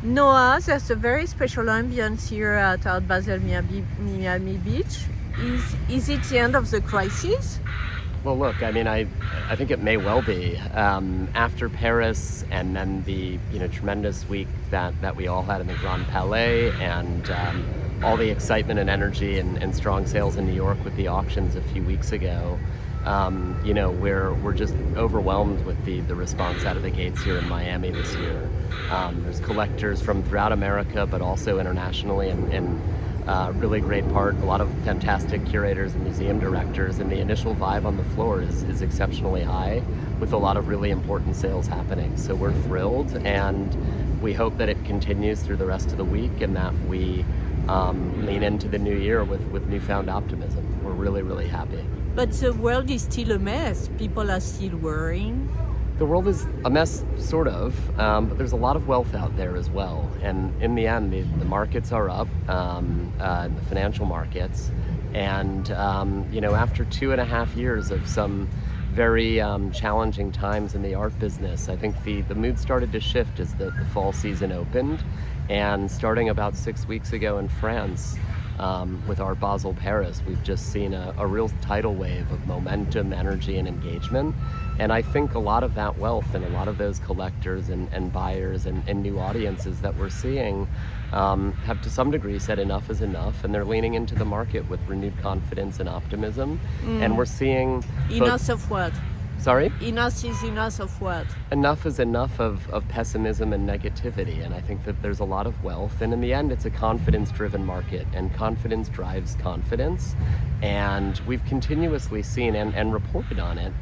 Noah, there's a very special ambience here at Art Basel Miami Beach. Is it the end of the crisis? Well, look, I mean, I think it may well be. After Paris and then the tremendous week that we all had in the Grand Palais and all the excitement and energy and strong sales in New York with the auctions a few weeks ago, we're just overwhelmed with the response out of the gates here in Miami this year. There's collectors from throughout America, but also internationally, and really great part. A lot of fantastic curators and museum directors, and the initial vibe on the floor is exceptionally high, with a lot of really important sales happening. So we're thrilled, and we hope that it continues through the rest of the week, and that we lean into the new year with newfound optimism. We're really, really happy. But the world is still a mess. People are still worrying. The world is a mess, sort of, but there's a lot of wealth out there as well. And in the end, the markets are up, the financial markets. And, after 2.5 years of some very challenging times in the art business, I think the mood started to shift as the fall season opened. And starting about 6 weeks ago in France, with our Basel Paris, we've just seen a real tidal wave of momentum, energy, and engagement. And I think a lot of that wealth and a lot of those collectors and buyers and new audiences that we're seeing have to some degree said enough is enough, and they're leaning into the market with renewed confidence and optimism. And we're seeing... Enough of what? Sorry? Enough is enough of what? Enough is enough of pessimism and negativity, and I think that there's a lot of wealth, and in the end it's a confidence-driven market, and confidence drives confidence, and we've continuously seen and reported on it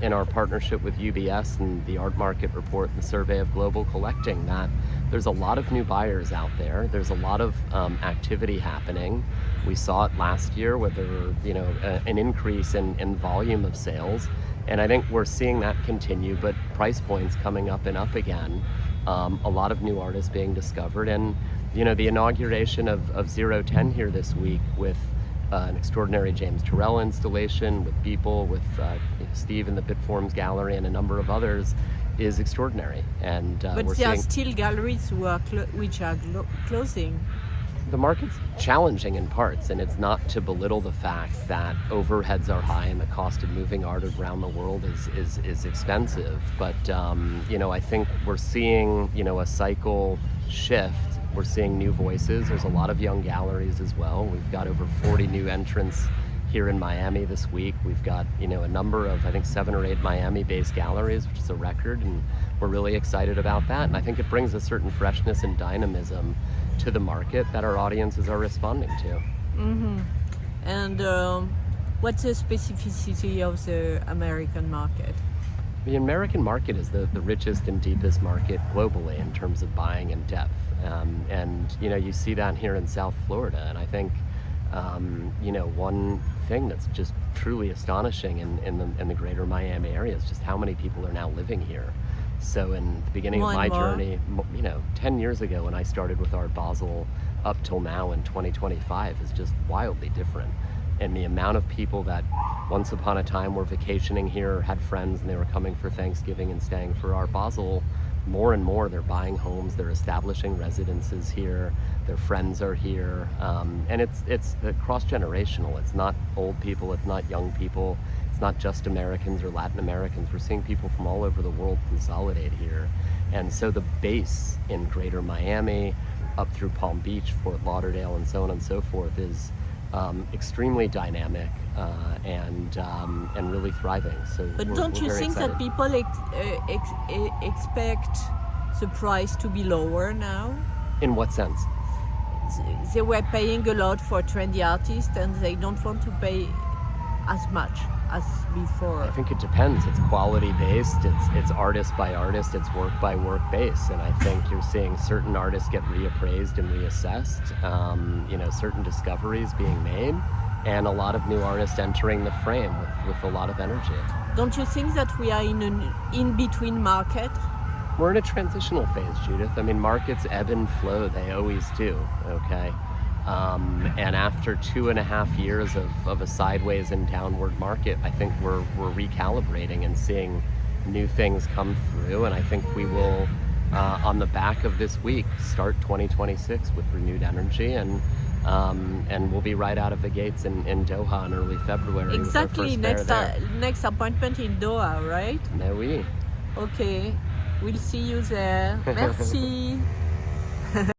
in our partnership with UBS and the Art Market Report and the Survey of Global Collecting, that there's a lot of new buyers out there. There's a lot of activity happening. We saw it last year where there were, an increase in volume of sales. And I think we're seeing that continue, but price points coming up and up again. A lot of new artists being discovered. And, the inauguration of 010 here this week with an extraordinary James Turrell installation, with Beeple, with Steve in the Bitforms Gallery, and a number of others is extraordinary. And but there are still galleries which are closing. The market's challenging in parts, and it's not to belittle the fact that overheads are high and the cost of moving art around the world is expensive. But, I think we're seeing, a cycle shift. We're seeing new voices. There's a lot of young galleries as well. We've got over 40 new entrants here in Miami this week. We've got, a number of, I think, 7 or 8 Miami-based galleries, which is a record, and we're really excited about that. And I think it brings a certain freshness and dynamism to the market that our audiences are responding to. Mm-hmm. And what's the specificity of the American market? The American market is the richest and deepest market globally in terms of buying and depth. And you see that here in South Florida. And I think, one thing that's just truly astonishing in the greater Miami area is just how many people are now living here. So in the beginning of my journey, 10 years ago when I started with Art Basel up till now in 2025 is just wildly different. And the amount of people that once upon a time were vacationing here, had friends, and they were coming for Thanksgiving and staying for Art Basel, more and more they're buying homes, they're establishing residences here, their friends are here, and it's cross-generational. It's not old people, it's not young people, it's not just Americans or Latin Americans. We're seeing people from all over the world consolidate here. And so the base in greater Miami, up through Palm Beach, Fort Lauderdale, and so on and so forth is extremely dynamic and really thriving. So, but don't you think that people expect the price to be lower now? In what sense? They were paying a lot for trendy artists, and they don't want to pay as much as before. I think it depends. It's quality based. It's artist by artist. It's work by work based. And I think you're seeing certain artists get reappraised and reassessed. Certain discoveries being made, and a lot of new artists entering the frame with a lot of energy. Don't you think that we are in an in-between market? We're in a transitional phase, Judith. I mean, markets ebb and flow. They always do. Okay. And after 2.5 years of a sideways and downward market, I think we're recalibrating and seeing new things come through, and I think we will on the back of this week, start 2026 with renewed energy, and we'll be right out of the gates in Doha in early February. Exactly, next appointment in Doha, right? Mais oui. Okay, we'll see you there. Merci.